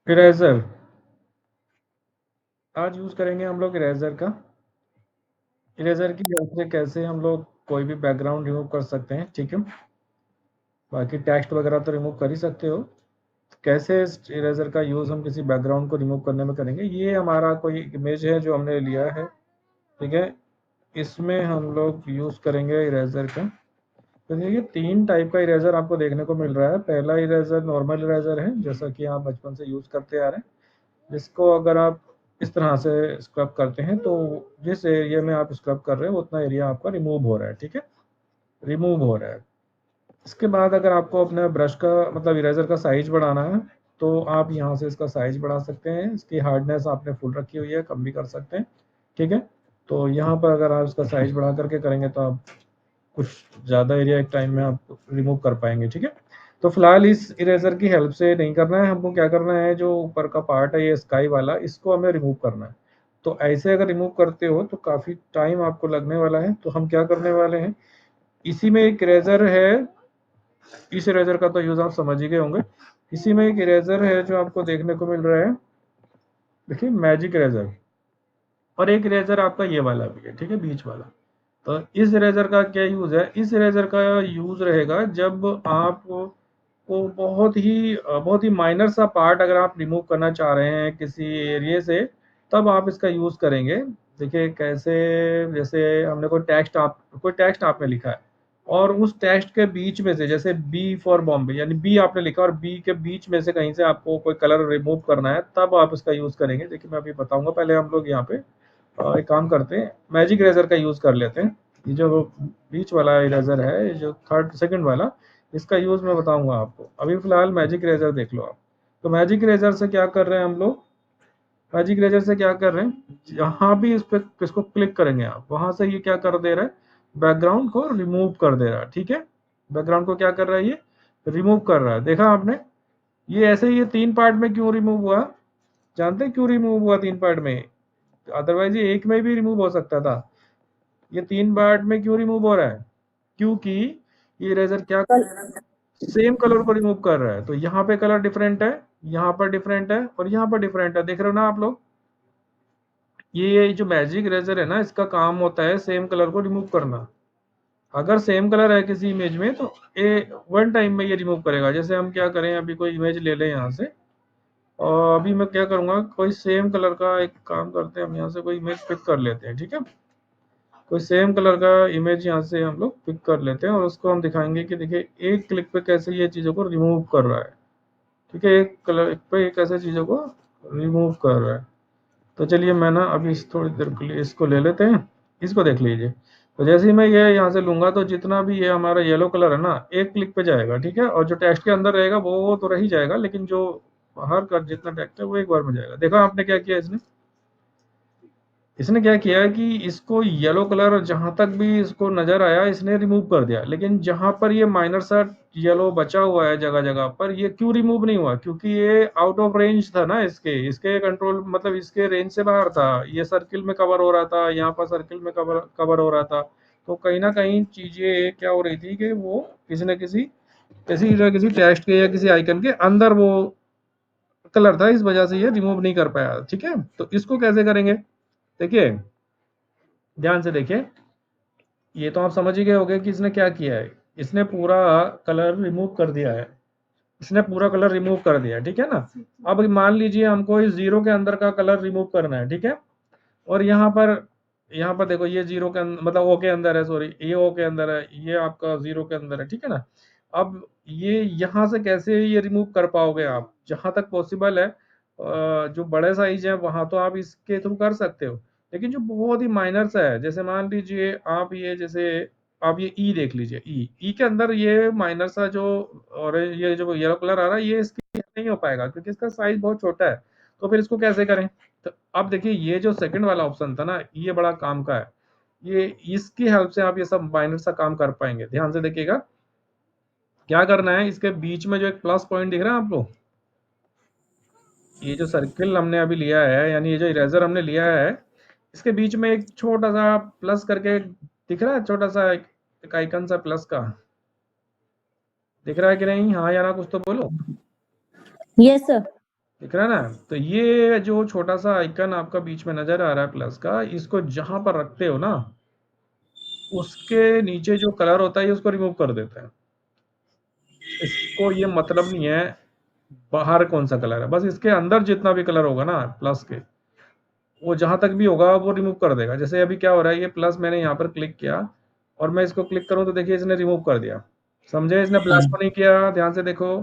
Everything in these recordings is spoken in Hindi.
इरेजर आज यूज़ करेंगे हम लोग इरेजर का। इरेजर की हेल्प से कैसे हम लोग कोई भी बैकग्राउंड रिमूव कर सकते हैं, ठीक है। बाकी टेक्स्ट वगैरह तो रिमूव कर ही सकते हो। कैसे इस इरेजर का यूज़ हम किसी बैकग्राउंड को रिमूव करने में करेंगे। ये हमारा कोई इमेज है जो हमने लिया है, ठीक है। इसमें हम लोग यूज़ करेंगे इरेजर का। तो देखिए 3 टाइप का इरेजर आपको देखने को मिल रहा है। पहला इरेजर नॉर्मल इरेजर है, जैसा कि आप बचपन से यूज़ करते आ रहे हैं, जिसको अगर आप इस तरह से स्क्रब करते हैं तो जिस एरिया में आप स्क्रब कर रहे हैं उतना एरिया आपका रिमूव हो रहा है, ठीक है, रिमूव हो रहा है। इसके बाद अगर आपको अपने ब्रश का मतलब इरेजर का साइज बढ़ाना है तो आप यहाँ से इसका साइज बढ़ा सकते हैं। इसकी हार्डनेस आपने फुल रखी हुई है, कम भी कर सकते हैं, ठीक है। तो यहाँ पर अगर आप इसका साइज बढ़ा करके करेंगे तो आप कुछ ज़्यादा एरिया एक टाइम में आप रिमूव कर पाएंगे, ठीक है। तो फिलहाल इस इरेजर की हेल्प से नहीं करना है हमको। क्या करना है, जो ऊपर का पार्ट है ये स्काई वाला, इसको हमें रिमूव करना है। तो ऐसे अगर रिमूव करते हो तो काफ़ी टाइम आपको लगने वाला है। तो हम क्या करने वाले हैं, इसी में एक इरेजर है, इस इरेजर का तो यूज़ आप समझ ही गए होंगे। इसी में एक इरेजर है जो आपको देखने को मिल रहा है, देखिए मैजिक इरेजर। और एक इरेजर आपका ये वाला भी है, ठीक है, बीच वाला। तो इस इरेजर का क्या यूज़ है, इस इरेजर का यूज़ रहेगा जब आप को बहुत ही माइनर सा पार्ट अगर आप रिमूव करना चाह रहे हैं किसी एरिया से, तब आप इसका यूज़ करेंगे। देखिए कैसे, जैसे हमने कोई टेक्स्ट आपने लिखा है और उस टेक्स्ट के बीच में से, जैसे बी फॉर बॉम्बे यानी बी आपने लिखा और बी के बीच में से कहीं से आपको कोई कलर रिमूव करना है, तब आप इसका यूज़ करेंगे। देखिए मैं अभी बताऊंगा, पहले हम लोग यहाँ पे एक काम करते हैं, मैजिक इरेजर का यूज़ कर लेते हैं। ये जो बीच वाला इरेजर है, ये जो थर्ड सेकंड वाला, इसका यूज़ मैं बताऊंगा आपको। अभी फिलहाल मैजिक इरेजर देख लो आप। तो मैजिक इरेजर से क्या कर रहे हैं हम लोग, मैजिक इरेजर से क्या कर रहे हैं, जहाँ भी इस पे इसको क्लिक करेंगे आप, वहां से ये क्या कर दे रहा है, बैकग्राउंड को रिमूव कर दे रहा है, ठीक है। बैकग्राउंड को क्या कर रहा है, ये रिमूव कर रहा है। देखा आपने, ये ऐसे ये 3 पार्ट में क्यों रिमूव हुआ, जानते हैं क्यों रिमूव हुआ 3 पार्ट में? अदरवाइज ये एक में भी रिमूव हो सकता था। ये 3 पार्ट में क्यों रिमूव हो रहा है, क्योंकि ये इरेजर क्या सेम कलर को रिमूव कर रहा है। तो यहाँ पे कलर डिफरेंट है, यहाँ पर डिफरेंट है और यहाँ पर डिफरेंट है, देख रहे हो ना आप लोग। ये जो मैजिक इरेजर है ना, इसका काम होता है सेम कलर को रिमूव करना। अगर सेम कलर है किसी इमेज में तो ये वन टाइम में ये रिमूव करेगा। जैसे हम क्या करें, अभी कोई इमेज ले लें यहाँ से, और अभी मैं क्या करूँगा, कोई सेम कलर का एक काम करते हैं, हम यहाँ से कोई इमेज पिक कर लेते हैं, ठीक है। कोई सेम कलर का इमेज यहाँ से हम लोग पिक कर लेते हैं और उसको हम दिखाएंगे कि देखिए एक क्लिक पे कैसे ये चीज़ों को रिमूव कर रहा है, ठीक है। एक कलर पे कैसे चीज़ों को रिमूव कर रहा है। तो चलिए मैं ना अभी थोड़ी देर के लिए इसको ले लेते हैं, इसको देख लीजिए। तो जैसे ही मैं ये यहाँ से लूंगा तो जितना भी ये हमारा येलो कलर है ना, एक क्लिक पे जाएगा, ठीक है। और जो टेक्स्ट के अंदर रहेगा वो तो रह ही जाएगा, लेकिन जो बाहर का जितना टेक्स्ट है वो एक बार में जाएगा। देखा आपने क्या किया, इसने क्या किया है कि इसको येलो कलर जहां तक भी इसको नजर आया इसने रिमूव कर दिया, लेकिन जहां पर ये माइनर सा येलो बचा हुआ है जगह जगह पर, ये क्यों रिमूव नहीं हुआ, क्योंकि ये आउट ऑफ रेंज था ना, इसके इसके कंट्रोल मतलब इसके रेंज से बाहर था। ये सर्किल में कवर हो रहा था, यहाँ पर सर्किल में कवर कवर हो रहा था। तो कहीं ना कहीं चीजें क्या हो रही थी कि वो किसी न किसी टेक्स्ट के या किसी आइकन के अंदर वो कलर था, इस वजह से ये रिमूव नहीं कर पाया, ठीक है। तो इसको कैसे करेंगे, देखिए ध्यान से देखिए। ये तो आप समझ ही गए होंगे कि इसने क्या किया है, इसने पूरा कलर रिमूव कर दिया है, इसने पूरा कलर रिमूव कर दिया, ठीक है ना। अब मान लीजिए हमको इस जीरो के अंदर का कलर रिमूव करना है, ठीक है। और यहाँ पर देखो ये जीरो के अंदर मतलब ओ के अंदर है, सॉरी ये ओ के अंदर है, ये आपका जीरो के अंदर है, ठीक है ना। अब ये यहाँ से कैसे ये रिमूव कर पाओगे आप, जहां तक पॉसिबल है जो बड़े साइज है वहां तो आप इसके थ्रू कर सकते हो, लेकिन जो बहुत ही माइनर सा है, जैसे मान लीजिए आप ये जैसे आप ये ई देख लीजिए, ई के अंदर ये माइनर सा जो और ये जो येलो कलर आ रहा है, ये इसकी नहीं हो पाएगा क्योंकि इसका साइज बहुत छोटा है। तो फिर इसको कैसे करें, तो अब देखिए ये जो सेकंड वाला ऑप्शन था ना, ये बड़ा काम का है। ये इसकी हेल्प से आप ये सब माइनर सा काम कर पाएंगे। ध्यान से देखिएगा क्या करना है, इसके बीच में जो एक प्लस पॉइंट दिख रहा है आपको, ये जो सर्किल हमने अभी लिया है यानी ये जो इरेजर हमने लिया है, इसके बीच में एक छोटा सा प्लस करके दिख रहा है, छोटा सा एक आइकन सा प्लस का दिख रहा है कि नहीं, हाँ या ना कुछ तो बोलो। Yes sir. दिख रहा है ना? तो ये जो छोटा सा आइकन आपका बीच में नजर आ रहा है प्लस का, इसको जहां पर रखते हो ना, उसके नीचे जो कलर होता है ये उसको रिमूव कर देते हैं। इसको ये मतलब नहीं है बाहर कौन सा कलर है, बस इसके अंदर जितना भी कलर होगा ना प्लस के, वो जहां तक भी होगा वो रिमूव कर देगा। जैसे अभी क्या हो रहा है, ये प्लस मैंने यहाँ पर क्लिक किया और मैं इसको क्लिक करूं तो देखिए इसने रिमूव कर दिया। समझे? इसने हाँ प्लस को नहीं किया, ध्यान से देखो।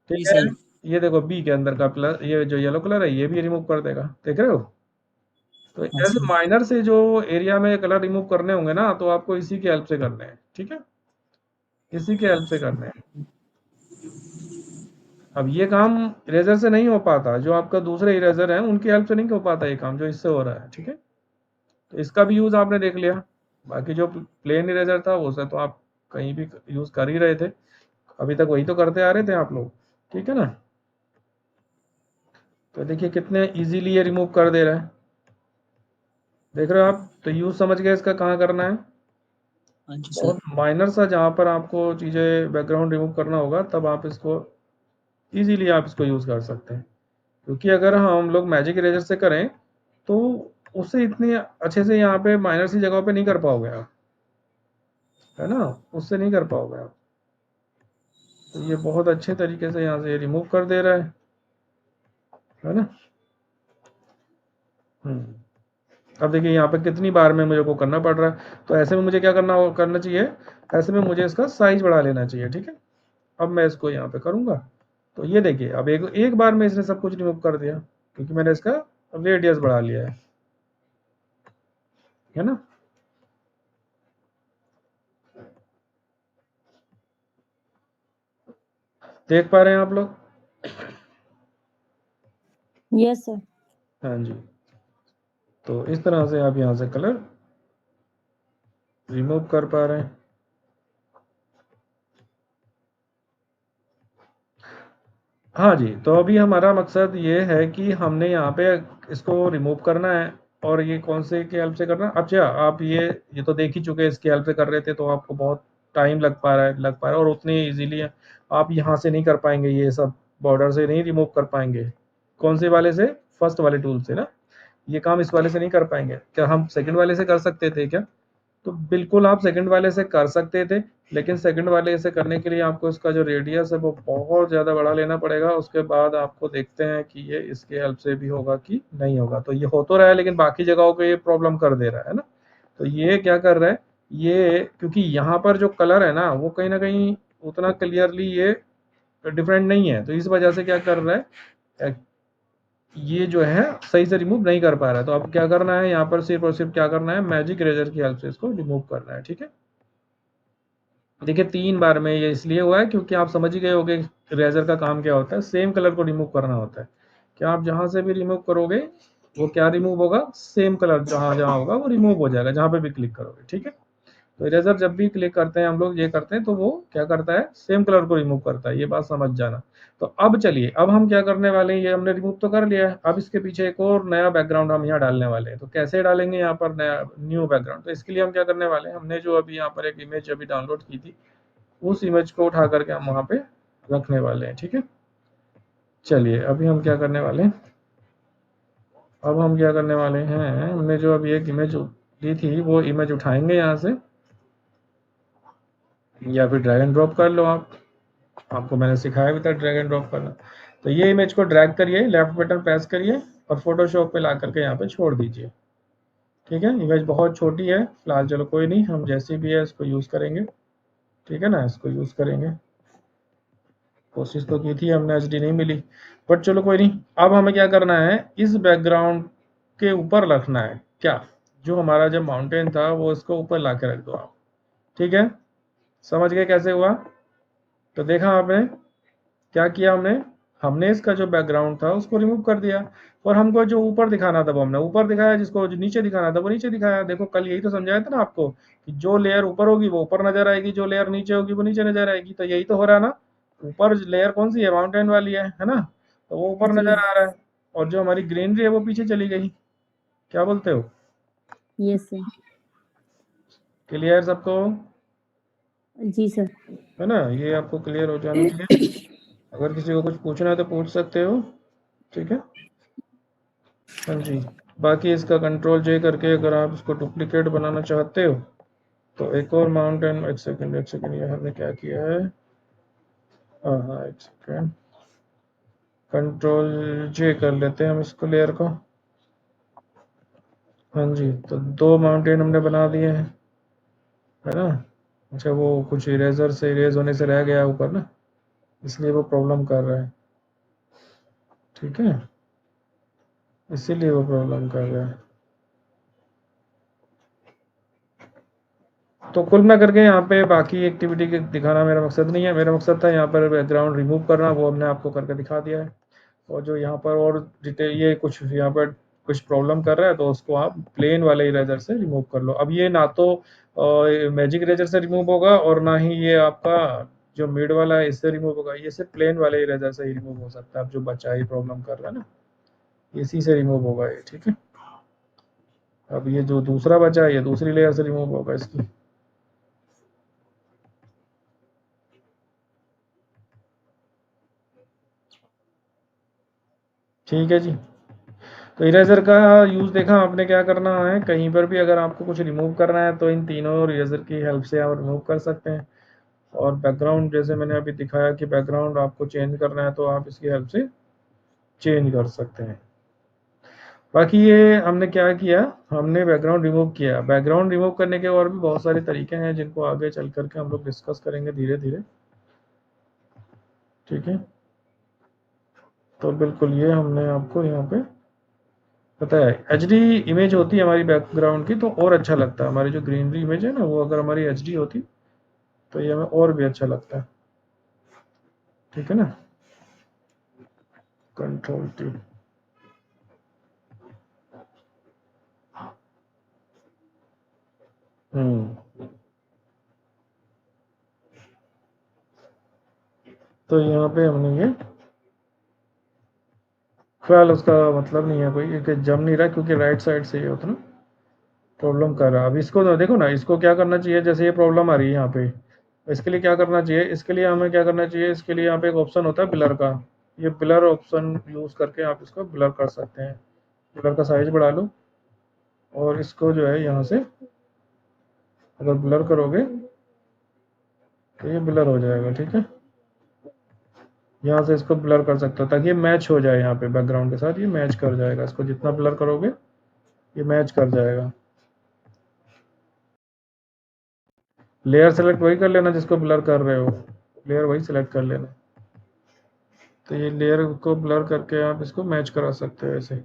जी ठीक है, सर। ये देखो बी के अंदर का प्लस, ये जो येलो कलर है ये भी रिमूव कर देगा, देख रहे हो? तो ऐसे अच्छा माइनर से जो एरिया में कलर रिमूव करने होंगे ना, तो आपको इसी की हेल्प से करने हैं। ठीक है, इसी के हेल्प से करने हैं। अब ये काम इरेजर से नहीं हो पाता, जो आपका दूसरे इरेजर है उनकी हेल्प से नहीं हो पाता ये काम जो इससे हो रहा है। ठीक है, तो इसका भी यूज आपने देख लिया। बाकी जो प्लेन इरेजर था वो से तो आप कहीं भी यूज कर ही रहे थे, अभी तक वही तो करते आ रहे थे आप लोग। ठीक है ना? तो देखिए कितने इजीली ये रिमूव कर दे रहा है, देख रहे हो आप? तो यूज समझ गए इसका कहाँ करना है। हाँ जी सर। बहुत माइनर सा जहाँ पर आपको चीज़ें बैकग्राउंड रिमूव करना होगा तब आप इसको इजीली आप इसको यूज़ कर सकते हैं। क्योंकि अगर हम लोग मैजिक इरेजर से करें तो उससे इतनी अच्छे से यहाँ पे माइनर सी जगहों पे नहीं कर पाओगे आप, है ना? उससे नहीं कर पाओगे आप। तो ये बहुत अच्छे तरीके से यहाँ से रिमूव कर दे रहा है ना? अब देखिए यहाँ पे कितनी बार में मुझे को करना पड़ रहा है, तो ऐसे में मुझे क्या करना चाहिए, ऐसे में मुझे इसका साइज बढ़ा लेना चाहिए। ठीक है, अब मैं इसको यहाँ पे करूँगा तो ये देखिए अब एक एक बार में इसने सब कुछ रिमूव कर दिया, क्योंकि मैंने इसका रेडियस बढ़ा लिया है ना? देख पा रहे हैं आप लोग? Yes sir. हाँ जी, तो इस तरह से आप यहाँ से कलर रिमूव कर पा रहे हैं। हाँ जी, तो अभी हमारा मकसद ये है कि हमने यहाँ पे इसको रिमूव करना है, और ये कौन से की हेल्प से करना है? अच्छा, आप ये तो देख ही चुके हैं, इसकी हेल्प से कर रहे थे तो आपको बहुत टाइम लग पा रहा है, और उतनी इजीली आप यहाँ से नहीं कर पाएंगे, ये सब बॉर्डर से नहीं रिमूव कर पाएंगे। कौन से वाले से? फर्स्ट वाले टूल से ना। ये काम इस वाले से नहीं कर पाएंगे। क्या हम सेकंड वाले से कर सकते थे क्या? तो बिल्कुल आप सेकंड वाले से कर सकते थे, लेकिन सेकंड वाले से करने के लिए आपको इसका जो रेडियस है वो बहुत ज़्यादा बड़ा लेना पड़ेगा। उसके बाद आपको देखते हैं कि ये इसके हेल्प से भी होगा कि नहीं होगा। तो ये हो तो रहा है, लेकिन बाकी जगहों पे ये प्रॉब्लम कर दे रहा है ना। तो ये क्या कर रहा है, ये क्योंकि यहाँ पर जो कलर है ना वो कहीं ना कहीं उतना क्लियरली ये डिफरेंट नहीं है, तो इस वजह से क्या कर रहा है, ये जो है सही से रिमूव नहीं कर पा रहा है। तो अब क्या करना है, यहाँ पर सिर्फ और सिर्फ क्या करना है, मैजिक इरेजर की हेल्प से इसको रिमूव करना है। ठीक है, देखिए 3 बार में ये इसलिए हुआ है क्योंकि आप समझ ही गए होंगे इरेजर का काम क्या होता है, सेम कलर को रिमूव करना होता है। क्या आप जहां से भी रिमूव करोगे वो क्या रिमूव होगा, सेम कलर जहां जहां होगा वो रिमूव हो जाएगा जहां पे भी क्लिक करोगे। ठीक है, तो इरेजर जब भी क्लिक करते हैं हम लोग ये करते हैं तो वो क्या करता है, सेम कलर को रिमूव करता है, ये बात समझ जाना। तो अब चलिए, अब हम क्या करने वाले हैं, ये हमने रिमूव तो कर लिया है, अब इसके पीछे एक और नया बैकग्राउंड हम यहाँ डालने वाले हैं। तो कैसे डालेंगे यहाँ पर नया न्यू बैकग्राउंड? तो इसके लिए हम क्या करने वाले हैं, हमने जो अभी यहाँ पर एक इमेज अभी डाउनलोड की थी उस इमेज को उठा करके हम वहाँ पे रखने वाले हैं। ठीक है, चलिए अभी हम क्या करने वाले हैं, अब हम क्या करने वाले हैं, हमने जो अभी एक इमेज दी थी वो इमेज उठाएंगे यहाँ से, या फिर ड्रैग एंड ड्रॉप कर लो आप, आपको मैंने सिखाया भी था ड्रैग एंड ड्रॉप करना। तो ये इमेज को ड्रैग करिए, लेफ्ट बटन प्रेस करिए और फोटोशॉप पे ला करके यहाँ पे छोड़ दीजिए। ठीक है, इमेज बहुत छोटी है फिलहाल, चलो कोई नहीं, हम जैसी भी है इसको यूज़ करेंगे। ठीक है ना, इसको यूज़ करेंगे। कोशिश तो की थी हमने, एचडी नहीं मिली, बट चलो कोई नहीं। अब हमें क्या करना है, इस बैकग्राउंड के ऊपर रखना है क्या, जो हमारा जो माउंटेन था वो इसको ऊपर ला के रख दो आप। ठीक है, समझ गए कैसे हुआ? तो देखा आपने क्या किया, हमने हमने इसका जो बैकग्राउंड था उसको रिमूव कर दिया, और हमको जो ऊपर दिखाना था वो हमने ऊपर दिखाया, जिसको जो नीचे दिखाना था वो नीचे दिखाया। देखो कल यही तो समझाया था ना आपको कि जो लेयर ऊपर होगी वो ऊपर नजर आएगी, जो लेयर नीचे होगी वो नीचे नजर आएगी। तो यही तो हो रहा है ना, ऊपर लेयर कौन सी है, माउंटेन वाली है ना, तो वो ऊपर जी नजर आ रहा है, और जो हमारी ग्रीनरी है वो पीछे चली गई। क्या बोलते हो? Yes sir. क्लियर सबको? जी सर। है ना, ये आपको क्लियर हो जाना चाहिए। अगर किसी को कुछ पूछना है तो पूछ सकते हो। ठीक है। हाँ जी, बाकी इसका कंट्रोल जे करके अगर आप इसको डुप्लीकेट बनाना चाहते हो तो एक और माउंटेन, एक सेकंड, ये हमने क्या किया है, हाँ एक सेकंड, कंट्रोल जे कर लेते हैं हम इसको, लेयर को। हाँ जी, तो 2 माउंटेन हमने बना दिए हैं, है ना। अच्छा, वो कुछ इरेजर से इरेज होने से रह गया ऊपर ना, इसलिए वो प्रॉब्लम कर रहा है, ठीक है, इसीलिए वो प्रॉब्लम कर रहा है। तो कुल मिला करके यहाँ पे बाकी एक्टिविटी दिखाना मेरा मकसद नहीं है, मेरा मकसद था यहाँ पर बैकग्राउंड रिमूव करना, वो हमने आपको करके दिखा दिया है। और जो यहाँ पर और डिटेल, ये कुछ यहाँ पर कुछ प्रॉब्लम कर रहा है तो उसको आप प्लेन वाले इरेजर से रिमूव कर लो। अब ये ना तो मैजिक इरेजर से रिमूव होगा और ना ही ये आपका जो मिड वाला है इससे रिमूव होगा, ये सिर्फ प्लेन वाले इरेजर से ही रिमूव हो सकता है। अब जो बच्चा ही प्रॉब्लम कर रहा है ना, इसी से रिमूव होगा ये, ठीक है। अब ये जो दूसरा बचा है ये दूसरी लेयर से रिमूव होगा इसकी। ठीक है जी, तो इरेजर का यूज़ देखा आपने, क्या करना है, कहीं पर भी अगर आपको कुछ रिमूव करना है तो इन तीनों इरेजर की हेल्प से आप रिमूव कर सकते हैं। और बैकग्राउंड जैसे मैंने अभी दिखाया कि बैकग्राउंड आपको चेंज करना है तो आप इसकी हेल्प से चेंज कर सकते हैं। बाकी ये हमने क्या किया, हमने बैकग्राउंड रिमूव किया। बैकग्राउंड रिमूव करने के और भी बहुत सारे तरीके हैं जिनको आगे चल करके हम लोग डिस्कस करेंगे धीरे धीरे, ठीक है। तो बिल्कुल ये हमने आपको यहाँ पे पता है, एचडी इमेज होती है हमारी बैकग्राउंड की तो और अच्छा लगता है। हमारी जो ग्रीनरी इमेज है ना, वो अगर हमारी एचडी होती तो ये हमें और भी अच्छा लगता है, ठीक है ना। कंट्रोल टी, तो यहाँ पे हमने ये, फिलहाल उसका मतलब नहीं है कोई कि जम नहीं रहा, क्योंकि राइट साइड से ये होता ना प्रॉब्लम कर रहा है। अब इसको तो देखो ना, इसको क्या करना चाहिए, जैसे ये प्रॉब्लम आ रही है यहाँ पे, इसके लिए क्या करना चाहिए, इसके लिए हमें क्या करना चाहिए, इसके लिए यहाँ पे एक ऑप्शन होता है ब्लर का, ये ब्लर ऑप्शन यूज़ करके आप इसको ब्लर कर सकते हैं। ब्लर का साइज बढ़ा लो और इसको जो है यहाँ से अगर ब्लर करोगे तो ये ब्लर हो जाएगा, ठीक है। यहाँ से इसको ब्लर कर सकते हो ताकि ये मैच हो जाए यहाँ पे बैकग्राउंड के साथ, ये मैच कर जाएगा, इसको जितना ब्लर करोगे ये मैच कर जाएगा। लेयर सेलेक्ट वही कर लेना जिसको ब्लर कर रहे हो, लेयर वही सेलेक्ट कर लेना। तो ये लेयर को ब्लर करके आप इसको मैच करा सकते हो ऐसे।